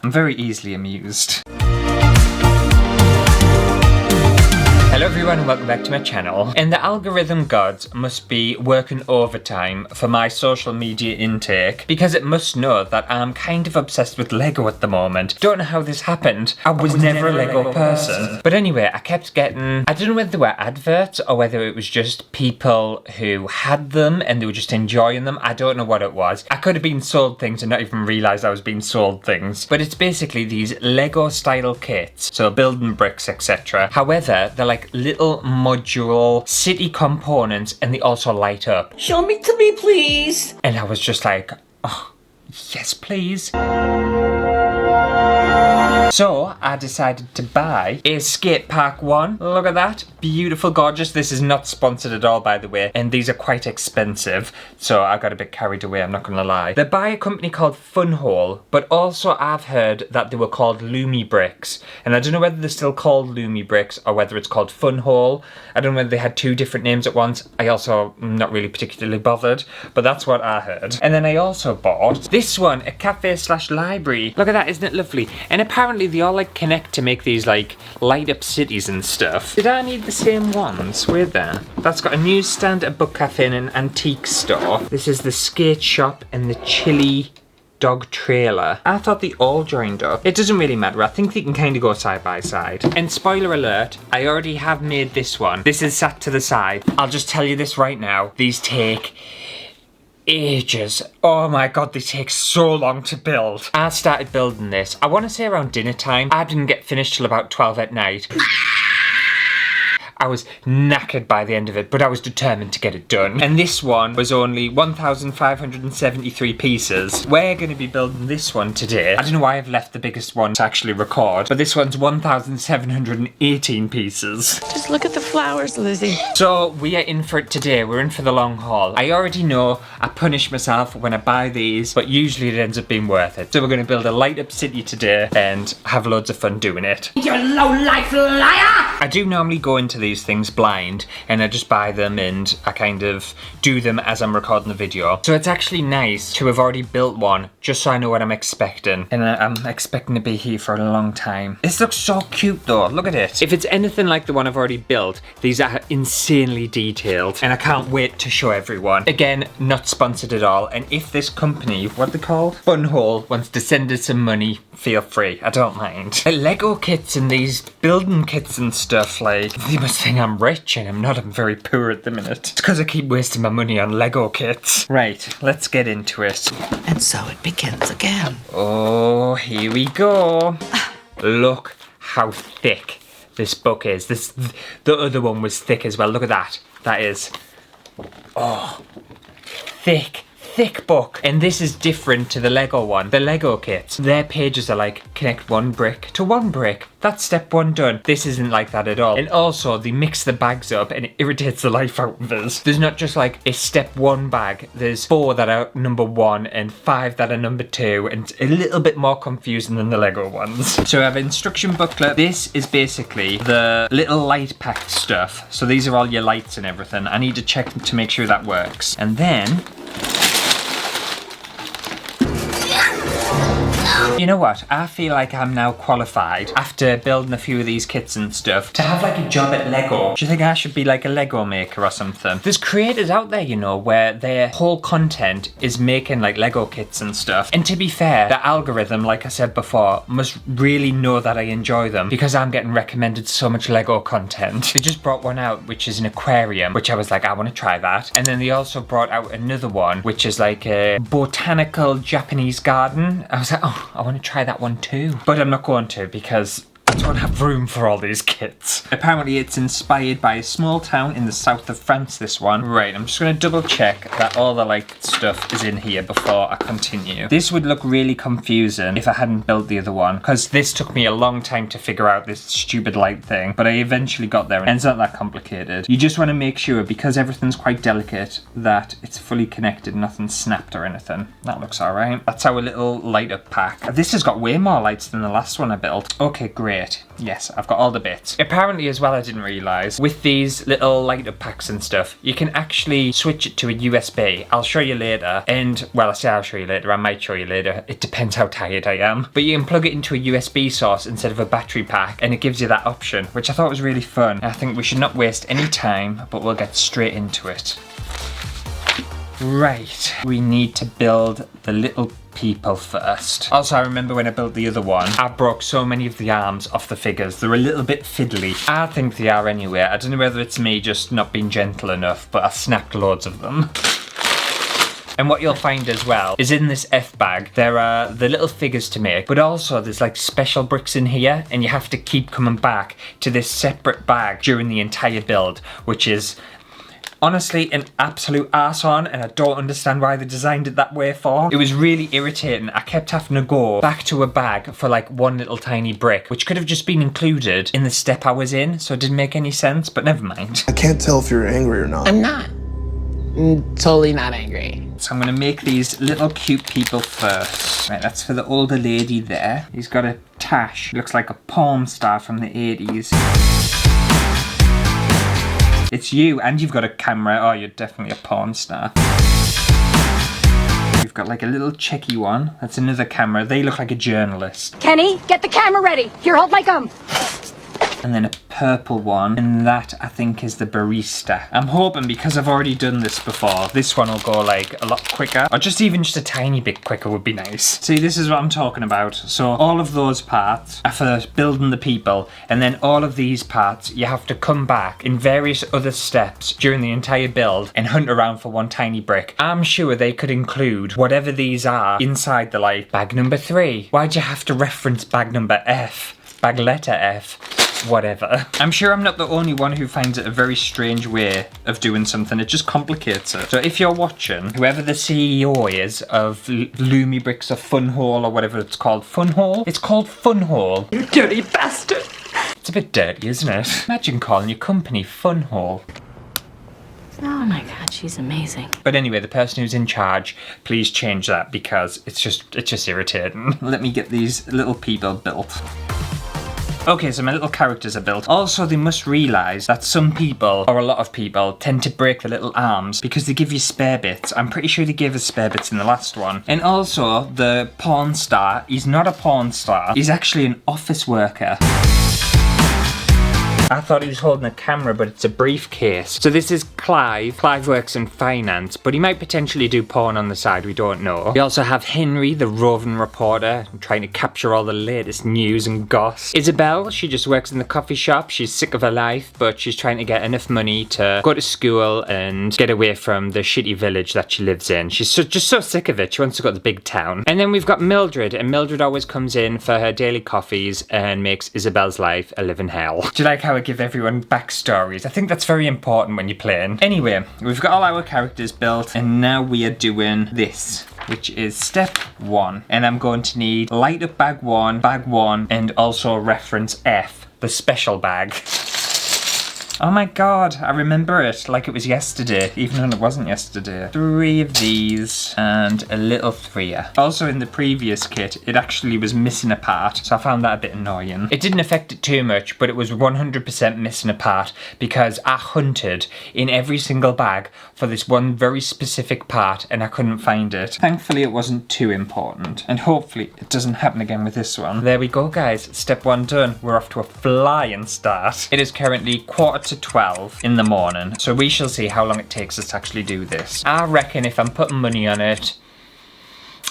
I'm very easily amused. Hello everyone and welcome back to my channel. And the algorithm gods must be working overtime for my social media intake because it must know that I'm kind of obsessed with Lego at the moment. Don't know how this happened. I was never a Lego person. But anyway, I kept getting, I don't know whether they were adverts or whether it was just people who had them and they were just enjoying them. I don't know what it was. I could have been sold things and not even realised I was being sold things. But it's basically these Lego style kits. So building bricks, etc. However, they're like little modular city components and they also light up. Show me to me, please. And I was just like, oh, yes, please. So I decided to buy a skate park one. Look at that. Beautiful, gorgeous. This is not sponsored at all, by the way. And these are quite expensive. So I got a bit carried away, I'm not going to lie. They're by a company called FunWhole. But also I've heard that they were called Lumibricks. And I don't know whether they're still called Lumibricks or whether it's called FunWhole. I don't know whether they had two different names at once. I also am not really particularly bothered. But that's what I heard. And then I also bought this one, a cafe/library. Look at that, isn't it lovely? And apparently they all like connect to make these like light up cities and stuff. Did I need the same ones? Where there? That's got a newsstand, a book cafe and an antique store. This is the skate shop and the chili dog trailer. I thought they all joined up. It doesn't really matter. I think they can kind of go side by side. And spoiler alert, I already have made this one. This is sat to the side. I'll just tell you this right now. These take ages. Oh my god, they take so long to build. I started building this, I want to say around dinner time. I didn't get finished till about 12 at night. I was knackered by the end of it, but I was determined to get it done. And this one was only 1,573 pieces. We're going to be building this one today. I don't know why I've left the biggest one to actually record, but this one's 1,718 pieces. Just look at the flowers, Lizzie. So we are in for it today. We're in for the long haul. I already know I punish myself when I buy these, but usually it ends up being worth it. So we're going to build a light up city today and have loads of fun doing it. You low-life liar! I do normally go into these things blind and I just buy them and I kind of do them as I'm recording the video. So it's actually nice to have already built one just so I know what I'm expecting. And I'm expecting to be here for a long time. This looks so cute though, look at it. If it's anything like the one I've already built, these are insanely detailed and I can't wait to show everyone. Again, not sponsored at all. And if this company, what they called? FunWhole, wants to send us some money, feel free, I don't mind. Lego kits and these building kits and stuff, like, they must think I'm rich and I'm not. I'm very poor at the minute. It's because I keep wasting my money on Lego kits. Right, let's get into it. And so it begins again. Oh, here we go. Look how thick this book is. The other one was thick as well. Look at that. That is, oh, thick book. And this is different to the Lego one. The Lego kits, their pages are like connect one brick to one brick. That's step one done. This isn't like that at all. And also they mix the bags up and it irritates the life out of us. There's not just like a step one bag. There's 4 that are number 1 and 5 that are number 2, and it's a little bit more confusing than the Lego ones. So I have an instruction booklet. This is basically the little light pack stuff. So these are all your lights and everything. I need to check to make sure that works. And then you know what? I feel like I'm now qualified, after building a few of these kits and stuff, to have like a job at Lego. Do you think I should be like a Lego maker or something? There's creators out there, you know, where their whole content is making like Lego kits and stuff. And to be fair, the algorithm, like I said before, must really know that I enjoy them because I'm getting recommended so much Lego content. They just brought one out, which is an aquarium, which I was like, I want to try that. And then they also brought out another one, which is like a botanical Japanese garden. I was like, oh, I want to try that one too. But I'm not going to because I don't have room for all these kits. Apparently it's inspired by a small town in the south of France, this one. Right, I'm just gonna double check that all the like stuff is in here before I continue. This would look really confusing if I hadn't built the other one, because this took me a long time to figure out this stupid light thing, but I eventually got there and it's not that complicated. You just want to make sure, because everything's quite delicate, that it's fully connected, nothing snapped or anything. That looks alright. That's our little light up pack. This has got way more lights than the last one I built. Okay, great. Wait, yes, I've got all the bits. Apparently as well, I didn't realise, with these little light up packs and stuff, you can actually switch it to a USB. I'll show you later, and, well, I say I'll show you later, I might show you later, it depends how tired I am. But you can plug it into a USB source instead of a battery pack, and it gives you that option, which I thought was really fun. I think we should not waste any time, but we'll get straight into it. Right, we need to build the little people first. Also, I remember when I built the other one, I broke so many of the arms off the figures. They're a little bit fiddly. I think they are anyway. I don't know whether it's me just not being gentle enough, but I snapped loads of them. And what you'll find as well is in this F bag, there are the little figures to make, but also there's like special bricks in here, and you have to keep coming back to this separate bag during the entire build, which is honestly an absolute arse on, and I don't understand why they designed it that way for. It was really irritating. I kept having to go back to a bag for like one little tiny brick, which could have just been included in the step I was in, so it didn't make any sense, but never mind. I can't tell if you're angry or not. I'm not. I'm totally not angry. So I'm gonna make these little cute people first. Right, that's for the older lady there. He's got a tash. Looks like a porn star from the 80s. It's you, and you've got a camera. Oh, you're definitely a porn star. You've got like a little checky one. That's another camera. They look like a journalist. Kenny, get the camera ready. Here, hold my gum. And then a purple one, and that I think is the barista. I'm hoping, because I've already done this before, this one will go like a lot quicker, or just even just a tiny bit quicker would be nice. See, this is what I'm talking about. So all of those parts are for building the people, and then all of these parts you have to come back in various other steps during the entire build and hunt around for one tiny brick. I'm sure they could include whatever these are inside the like bag number 3. Why'd you have to reference bag number F? Bag letter F? Whatever. I'm sure I'm not the only one who finds it a very strange way of doing something. It just complicates it. So if you're watching, whoever the CEO is of Lumibricks or FunWhole or whatever it's called, FunWhole? It's called FunWhole. You dirty bastard. It's a bit dirty, isn't it? Imagine calling your company FunWhole. Oh my god, she's amazing. But anyway, the person who's in charge, please change that, because it's just irritating. Let me get these little people built. Okay, so my little characters are built. Also, they must realise that some people, or a lot of people, tend to break the little arms because they give you spare bits. I'm pretty sure they gave us spare bits in the last one. And also, the porn star, he's not a porn star. He's actually an office worker. I thought he was holding a camera, but it's a briefcase. So this is Clive. Clive works in finance, but he might potentially do porn on the side, we don't know. We also have Henry, the roving reporter, trying to capture all the latest news and goss. Isabel, she just works in the coffee shop. She's sick of her life, but she's trying to get enough money to go to school and get away from the shitty village that she lives in. She's just so sick of it. She wants to go to the big town. And then we've got Mildred, and Mildred always comes in for her daily coffees and makes Isabel's life a living hell. Do you like how I give everyone backstories? I think that's very important when you're playing. Anyway, we've got all our characters built, and now we are doing this, which is step 1. And I'm going to need light up bag 1, and also reference F, the special bag. Oh my god, I remember it like it was yesterday, even when it wasn't yesterday. 3 of these and a little 3. Also in the previous kit, it actually was missing a part, so I found that a bit annoying. It didn't affect it too much, but it was 100% missing a part because I hunted in every single bag for this one very specific part and I couldn't find it. Thankfully it wasn't too important, and hopefully it doesn't happen again with this one. There we go guys, step 1 done. We're off to a flying start. It is currently 11:45 in the morning, so we shall see how long it takes us to actually do this. I reckon if I'm putting money on it,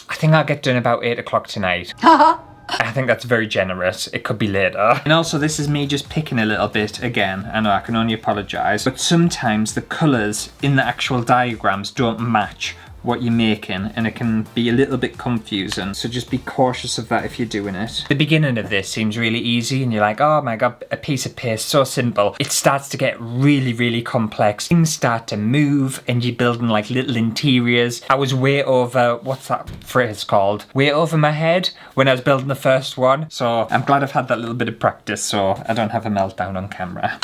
I think I'll get done about 8 o'clock tonight. I think that's very generous. It could be later. And also this is me just picking a little bit again. I know I can only apologise, but sometimes the colours in the actual diagrams don't match what you're making, and it can be a little bit confusing, so just be cautious of that if you're doing it. The beginning of this seems really easy and you're like, oh my god, a piece of paste, so simple. It starts to get really, really complex. Things start to move and you're building like little interiors. I was way over, what's that phrase called? Way over my head when I was building the first one, so I'm glad I've had that little bit of practice so I don't have a meltdown on camera.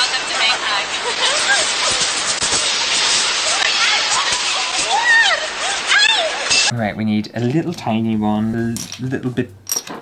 Right, we need a little tiny one, a little bit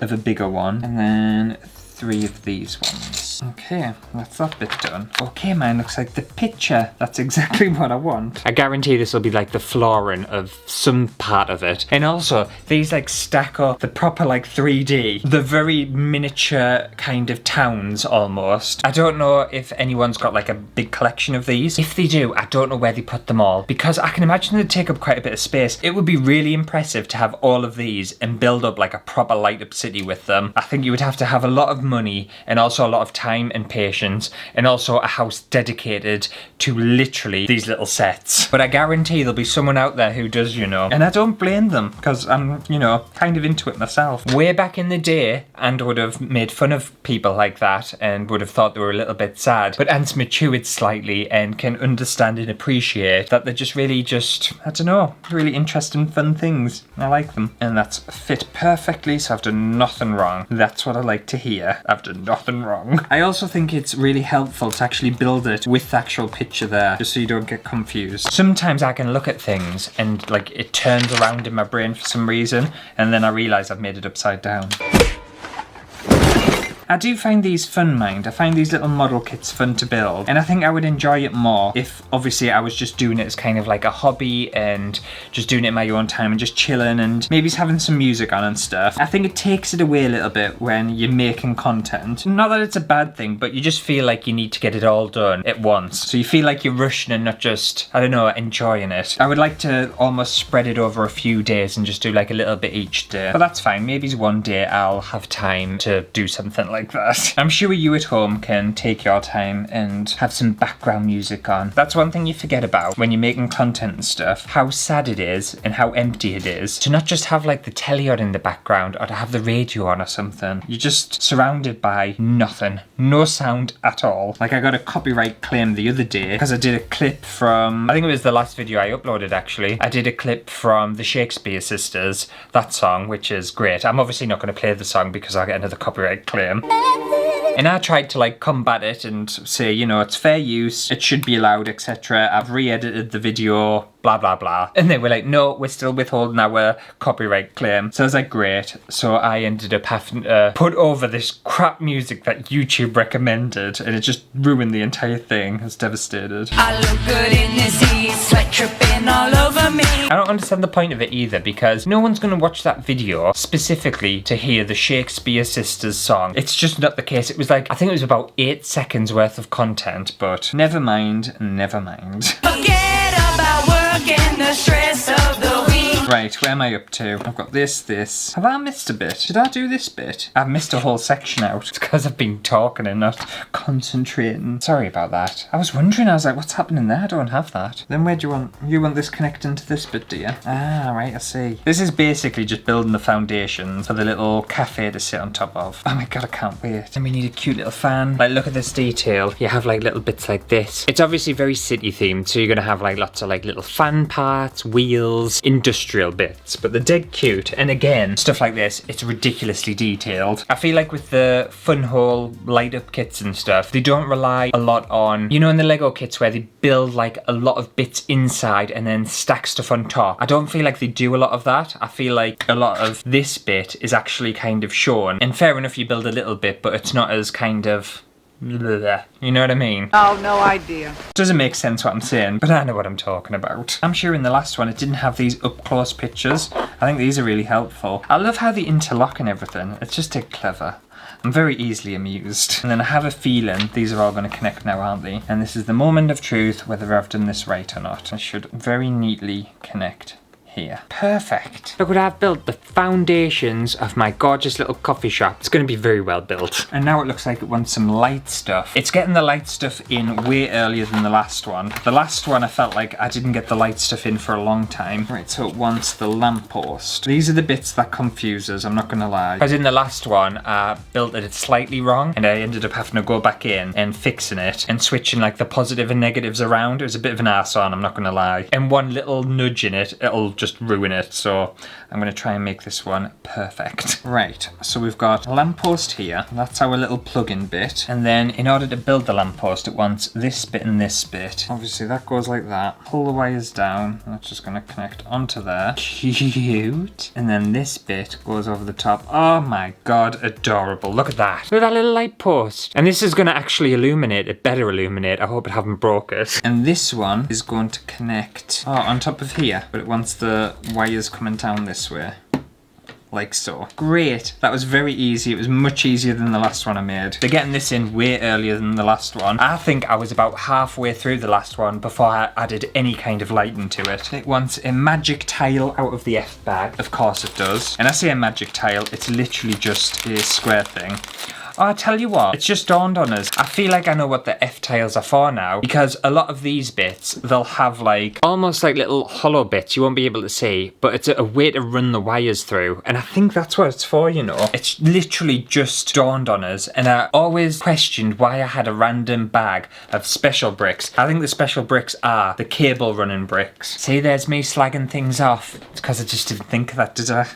of a bigger one, and then 3 of these ones. Okay, that's that bit done. Okay, mine looks like the picture. That's exactly what I want. I guarantee this will be like the flooring of some part of it. And also, these like stack up the proper like 3D. The very miniature kind of towns almost. I don't know if anyone's got like a big collection of these. If they do, I don't know where they put them all. Because I can imagine they'd take up quite a bit of space. It would be really impressive to have all of these and build up like a proper light up city with them. I think you would have to have a lot of money and also a lot of time and patience and also a house dedicated to literally these little sets. But I guarantee there'll be someone out there who does, you know. And I don't blame them because I'm, you know, kind of into it myself. Way back in the day, and would have made fun of people like that and would have thought they were a little bit sad. But Ant's matured slightly and can understand and appreciate that they're just really I don't know, really interesting, fun things. I like them. And that's fit perfectly, so I've done nothing wrong. That's what I like to hear. I've done nothing wrong. I also think it's really helpful to actually build it with the actual picture there, just so you don't get confused. Sometimes I can look at things and like it turns around in my brain for some reason, and then I realise I've made it upside down. I do find these fun, mind. I find these little model kits fun to build, and I think I would enjoy it more if obviously I was just doing it as kind of like a hobby and just doing it in my own time and just chilling and maybe having some music on and stuff. I think it takes it away a little bit when you're making content. Not that it's a bad thing, but you just feel like you need to get it all done at once. So you feel like you're rushing and not just, I don't know, enjoying it. I would like to almost spread it over a few days and just do like a little bit each day. But that's fine. Maybe one day I'll have time to do something like that. I'm sure you at home can take your time and have some background music on. That's one thing you forget about when you're making content and stuff, how sad it is and how empty it is to not just have like the telly on in the background or to have the radio on or something. You're just surrounded by nothing. No sound at all. Like I got a copyright claim the other day because I did a clip from, I think it was the last video I uploaded actually. I did a clip from the Shakespeare Sisters, that song, which is great. I'm obviously not going to play the song because I'll get another copyright claim. And I tried to like combat it and say, you know, it's fair use, it should be allowed, etc. I've re-edited the video, blah blah blah. And they were like, no, we're still withholding our copyright claim. So I was like, great. So I ended up having to put over this crap music that YouTube recommended, and it just ruined the entire thing. I was devastated. I look good in this heat, sweat dripping all over me. I don't understand the point of it either, because no one's going to watch that video specifically to hear the Shakespeare Sisters song. It's just not the case. It was like, I think it was about 8 seconds worth of content, but never mind, never mind. Forget about work and the stress of the week. Right, where am I up to? I've got this. Have I missed a bit? Did I do this bit? I've missed a whole section out. It's because I've been talking and not concentrating. Sorry about that. I was wondering, I was like, what's happening there? I don't have that. Then where do you want this connecting to this bit, do you? Ah, right, I see. This is basically just building the foundations for the little cafe to sit on top of. Oh my god, I can't wait. And we need a cute little fan. Like, look at this detail. You have like little bits like this. It's obviously very city themed, so you're gonna have like lots of like little fan parts, wheels, industrial bits, but they're dead cute. And again, stuff like this, it's ridiculously detailed. I feel like with the FunWhole light up kits and stuff, they don't rely a lot on, you know, in the Lego kits where they build like a lot of bits inside and then stack stuff on top. I don't feel like they do a lot of that. I feel like a lot of this bit is actually kind of shown, and fair enough, you build a little bit, but it's not as kind of, you know what I mean? Oh, no idea. Doesn't make sense what I'm saying, but I know what I'm talking about. I'm sure in the last one it didn't have these up close pictures. I think these are really helpful. I love how they interlock and everything. It's just dead clever. I'm very easily amused. And then I have a feeling these are all going to connect now, aren't they? And this is the moment of truth, whether I've done this right or not. I should very neatly connect here. Perfect. Look what I've built, the foundations of my gorgeous little coffee shop. It's going to be very well built. And now it looks like it wants some light stuff. It's getting the light stuff in way earlier than the last one. The last one I felt like I didn't get the light stuff in for a long time. Right, so it wants the lamppost. These are the bits that confuse us, I'm not going to lie. Because in the last one, I built it slightly wrong, and I ended up having to go back in and fixing it and switching like the positive and negatives around. It was a bit of an arse on, I'm not going to lie. And one little nudge in it, it'll just ruin it. So I'm going to try and make this one perfect. Right, so we've got a lamppost here. That's our little plug-in bit. And then in order to build the lamppost, it wants this bit and this bit. Obviously that goes like that. Pull the wires down. That's just going to connect onto there. Cute. And then this bit goes over the top. Oh my god, adorable. Look at that. Look at that little light post. And this is going to actually illuminate. It better illuminate. I hope it haven't broke it. And this one is going to connect on top of here. But it wants the wires coming down this way. Like so. Great. That was very easy. It was much easier than the last one I made. They're getting this in way earlier than the last one. I think I was about halfway through the last one before I added any kind of lighting to it. It wants a magic tile out of the F bag. Of course it does. And I say a magic tile, it's literally just a square thing. Oh, I tell you what, it's just dawned on us. I feel like I know what the F tiles are for now, because a lot of these bits, they'll have like, almost like little hollow bits you won't be able to see, but it's a way to run the wires through. And I think that's what it's for, you know. It's literally just dawned on us, and I always questioned why I had a random bag of special bricks. I think the special bricks are the cable running bricks. See, there's me slagging things off. It's because I just didn't think of that, did I?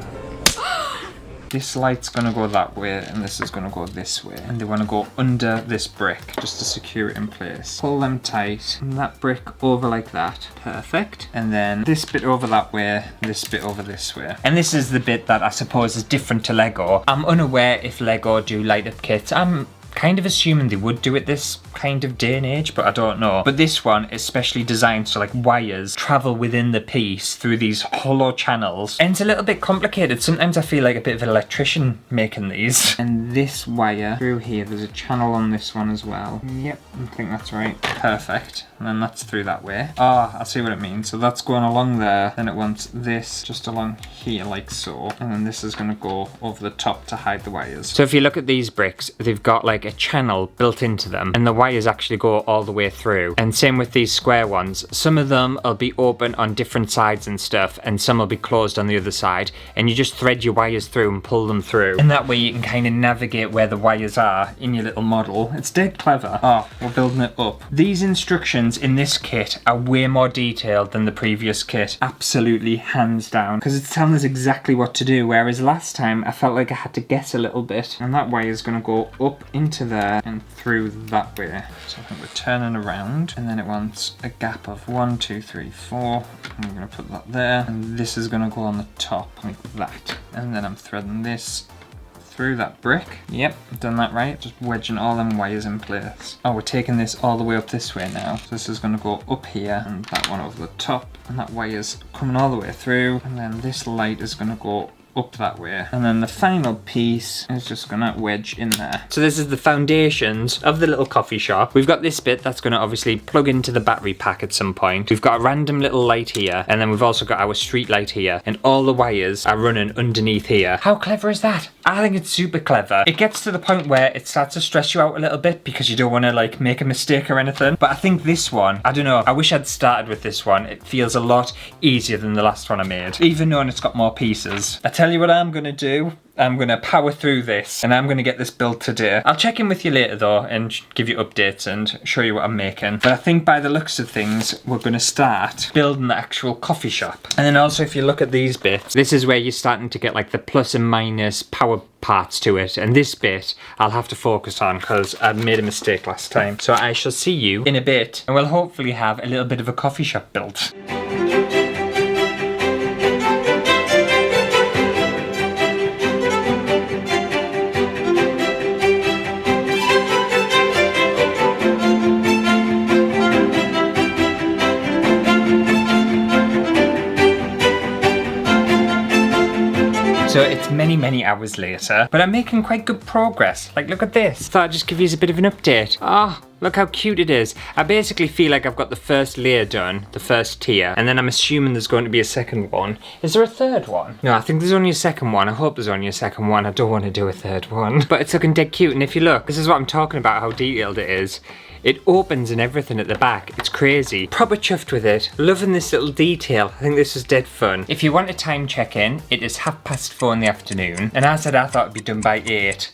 This light's gonna go that way and this is gonna go this way, and they want to go under this brick just to secure it in place. Pull them tight and that brick over like that. Perfect. And then this bit over that way, this bit over this way. And this is the bit that I suppose is different to Lego. I'm unaware if Lego do light up kits. I'm kind of assuming they would do it this kind of day and age, but I don't know. But this one is specially designed so like wires travel within the piece through these hollow channels, and it's a little bit complicated. Sometimes I feel like a bit of an electrician making these. And this wire through here, there's a channel on this one as well. Yep, I think that's right. Perfect. And then that's through that way. Ah, I see what it means. So that's going along there. Then it wants this just along here like so. And then this is going to go over the top to hide the wires. So if you look at these bricks, they've got like a channel built into them, and the wires actually go all the way through. And same with these square ones. Some of them will be open on different sides and stuff, and some will be closed on the other side. And you just thread your wires through and pull them through. And that way you can kind of navigate where the wires are in your little model. It's dead clever. Oh, we're building it up. These instructions in this kit are way more detailed than the previous kit. Absolutely, hands down. Because it's telling us exactly what to do, whereas last time I felt like I had to guess a little bit. And that wire is going to go up into there and through that way. So I think we're turning around, and then it wants a gap of 1, 2, 3, 4. And we're going to put that there, and this is going to go on the top like that. And then I'm threading this through that brick. Yep, done that right. Just wedging all them wires in place. Oh, we're taking this all the way up this way now. So this is going to go up here, and that one over the top, and that wire's coming all the way through, and then this light is going to go up that way, and then the final piece is just gonna wedge in there. So this is the foundations of the little coffee shop. We've got this bit that's gonna obviously plug into the battery pack at some point. We've got a random little light here, and then we've also got our street light here, and all the wires are running underneath here. How clever is that? I think it's super clever. It gets to the point where it starts to stress you out a little bit because you don't want to like make a mistake or anything. But I think this one, I don't know, I wish I'd started with this one. It feels a lot easier than the last one I made, even though it's got more pieces. I tell you what I'm gonna do. I'm gonna power through this, and I'm gonna get this built today. I'll check in with you later though and give you updates and show you what I'm making. But I think by the looks of things, we're gonna start building the actual coffee shop. And then also if you look at these bits, this is where you're starting to get like the plus and minus power parts to it. And this bit I'll have to focus on because I made a mistake last time. So I shall see you in a bit, and we'll hopefully have a little bit of a coffee shop built. So it's many hours later, but I'm making quite good progress. Like, look at this. Thought I'd just give you a bit of an update. Ah, oh, look how cute it is. I basically feel like I've got the first layer done, the first tier, and then I'm assuming there's going to be a second one. Is there a third one? No, I think there's only a second one. I hope there's only a second one. I don't want to do a third one. But it's looking dead cute, and if you look, this is what I'm talking about, how detailed it is. It opens and everything at the back. It's crazy. Proper chuffed with it. Loving this little detail. I think this is dead fun. If you want a time check-in, it is 4:30 in the afternoon. And I said I thought it'd be done by 8.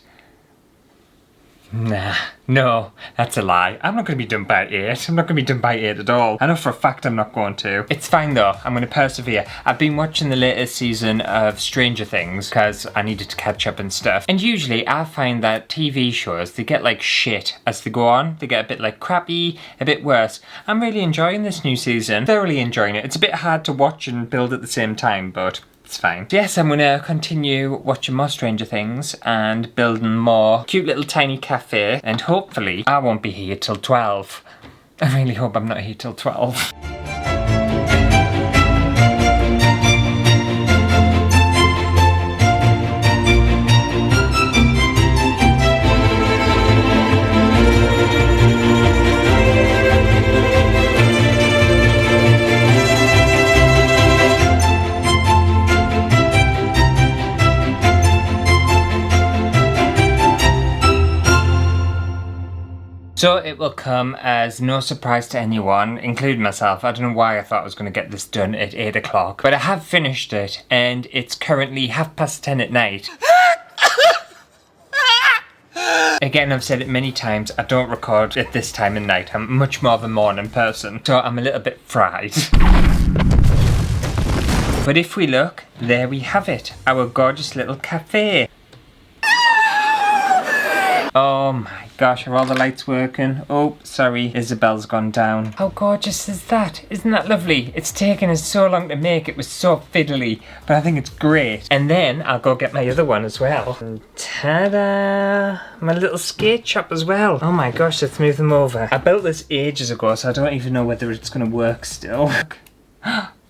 Nah, no, that's a lie. I'm not going to be done by 8. I'm not going to be done by 8 at all. I know for a fact I'm not going to. It's fine though, I'm going to persevere. I've been watching the latest season of Stranger Things because I needed to catch up and stuff. And usually I find that TV shows, they get like shit as they go on. They get a bit like crappy, a bit worse. I'm really enjoying this new season, thoroughly enjoying it. It's a bit hard to watch and build at the same time, but it's fine. Yes, I'm gonna continue watching more Stranger Things and building more cute little tiny cafe, and hopefully I won't be here till 12. I really hope I'm not here till 12. So it will come as no surprise to anyone, including myself. I don't know why I thought I was going to get this done at 8 o'clock, but I have finished it and it's currently 10:30 at night. Again, I've said it many times, I don't record at this time of night. I'm much more of a morning person, so I'm a little bit fried. But if we look, there we have it, our gorgeous little cafe. Oh my gosh, are all the lights working? Oh, sorry, Isabel's gone down. How gorgeous is that? Isn't that lovely? It's taken us so long to make, it was so fiddly, but I think it's great. And then I'll go get my other one as well. And ta-da! My little skate shop as well. Oh my gosh, let's move them over. I built this ages ago, so I don't even know whether it's gonna work still.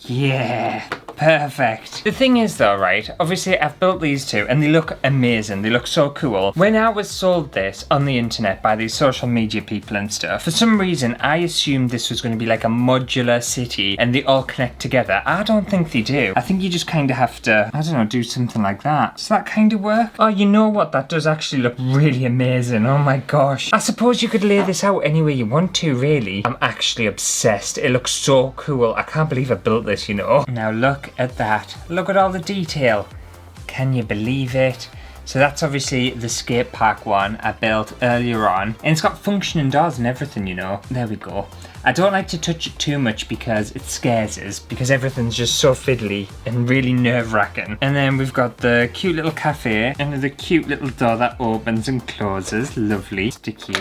Yeah, perfect. The thing is though, right, obviously I've built these two and they look amazing, they look so cool. When I was sold this on the internet by these social media people and stuff, for some reason I assumed this was going to be like a modular city and they all connect together. I don't think they do. I think you just kind of have to, I don't know, do something like that. Does that kind of work? Oh, you know what, that does actually look really amazing. Oh my gosh. I suppose you could lay this out any way you want to, really. I'm actually obsessed. It looks so cool. I can't believe I built this, you know. Now look at that. Look at all the detail. Can you believe it? So that's obviously the skate park one I built earlier on. And it's got functioning doors and everything, you know. There we go. I don't like to touch it too much because it scares us, because everything's just so fiddly and really nerve-wracking. And then we've got the cute little cafe and the cute little door that opens and closes. Lovely. Sticky.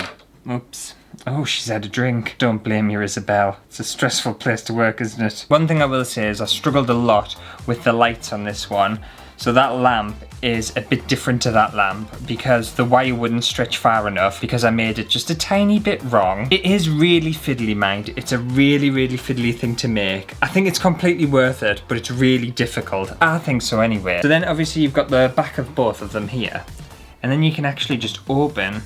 Oops. Oh, she's had a drink. Don't blame you, Isabel. It's a stressful place to work, isn't it? One thing I will say is I struggled a lot with the lights on this one. So that lamp is a bit different to that lamp because the wire wouldn't stretch far enough because I made it just a tiny bit wrong. It is really fiddly, mind. It's a really, really fiddly thing to make. I think it's completely worth it, but it's really difficult. I think so anyway. So then obviously you've got the back of both of them here. And then you can actually just open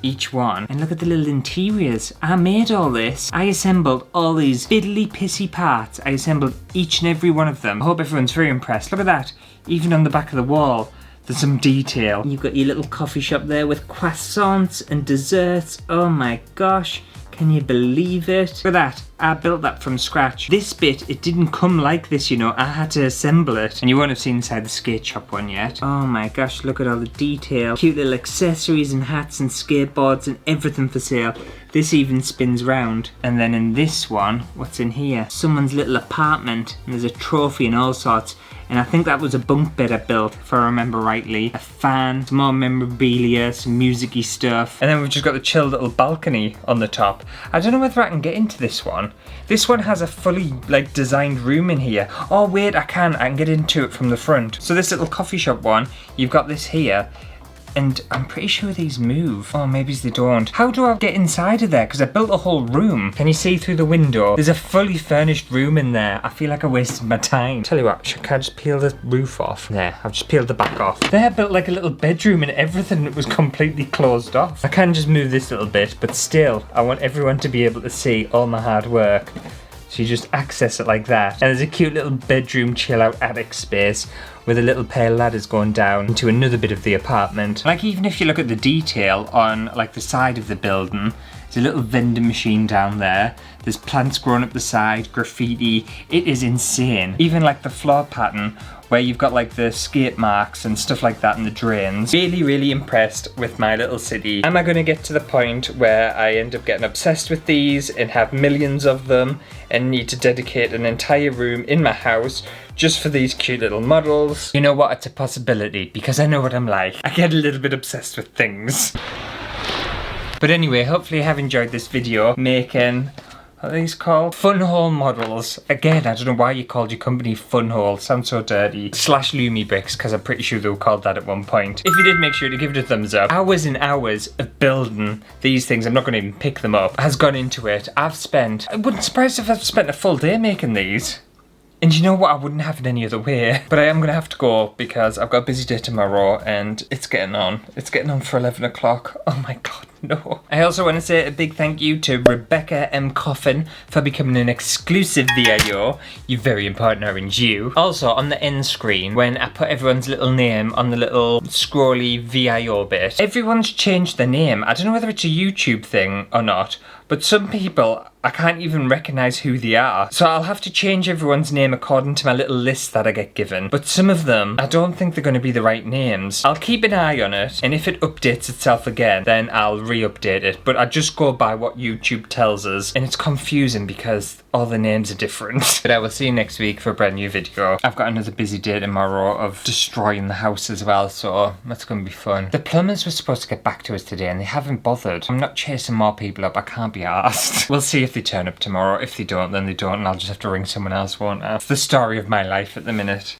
each one. And look at the little interiors. I made all this. I assembled all these fiddly pissy parts. I assembled each and every one of them. I hope everyone's very impressed. Look at that. Even on the back of the wall, there's some detail. You've got your little coffee shop there with croissants and desserts. Oh my gosh. Can you believe it? Look at that. I built that from scratch. This bit, it didn't come like this, you know. I had to assemble it. And you won't have seen inside the skate shop one yet. Oh my gosh, look at all the detail. Cute little accessories and hats and skateboards and everything for sale. This even spins round. And then in this one, what's in here? Someone's little apartment. And there's a trophy and all sorts. And I think that was a bunk bed I built, if I remember rightly. A fan, some more memorabilia, some music-y stuff. And then we've just got the chill little balcony on the top. I don't know whether I can get into this one. This one has a fully like designed room in here. Oh wait, I can get into it from the front. So this little coffee shop one, you've got this here. And I'm pretty sure these move. Oh, maybe they don't. How do I get inside of there? Because I built a whole room. Can you see through the window? There's a fully furnished room in there. I feel like I wasted my time. Tell you what, can I just peel the roof off? There, I've just peeled the back off. There, I built like a little bedroom and everything that was completely closed off. I can just move this little bit, but still, I want everyone to be able to see all my hard work. So you just access it like that. And there's a cute little bedroom chill out attic space with a little pair of ladders going down into another bit of the apartment. Like even if you look at the detail on like the side of the building, there's a little vending machine down there. There's plants growing up the side, graffiti. It is insane. Even like the floor pattern where you've got like the skate marks and stuff like that in the drains. Really, really impressed with my little city. Am I going to get to the point where I end up getting obsessed with these and have millions of them and need to dedicate an entire room in my house just for these cute little models? You know what, it's a possibility because I know what I'm like. I get a little bit obsessed with things. But anyway, hopefully you have enjoyed this video making, what are these called? FunWhole models. Again, I don't know why you called your company FunWhole. Sounds so dirty. / Lumibricks, because I'm pretty sure they were called that at one point. If you did, make sure to give it a thumbs up. Hours and hours of building these things, I'm not going to even pick them up, has gone into it. I wouldn't surprise if I've spent a full day making these. And you know what, I wouldn't have it any other way. But I am going to have to go because I've got a busy day tomorrow and it's getting on. It's getting on for 11 o'clock. Oh my god, no. I also want to say a big thank you to Rebecca M. Coffin for becoming an exclusive VIO. You're very important, aren't you? Also, on the end screen, when I put everyone's little name on the little scrolly VIO bit, everyone's changed their name. I don't know whether it's a YouTube thing or not, but some people, I can't even recognise who they are. So I'll have to change everyone's name according to my little list that I get given. But some of them, I don't think they're going to be the right names. I'll keep an eye on it, and if it updates itself again, then I'll re-update it. But I just go by what YouTube tells us, and it's confusing because all the names are different. But I will see you next week for a brand new video. I've got another busy day tomorrow of destroying the house as well, so that's going to be fun. The plumbers were supposed to get back to us today, and they haven't bothered. I'm not chasing more people up, I can't be asked. We'll see if they turn up tomorrow. If they don't, then they don't, and I'll just have to ring someone else, won't I? It's the story of my life at the minute.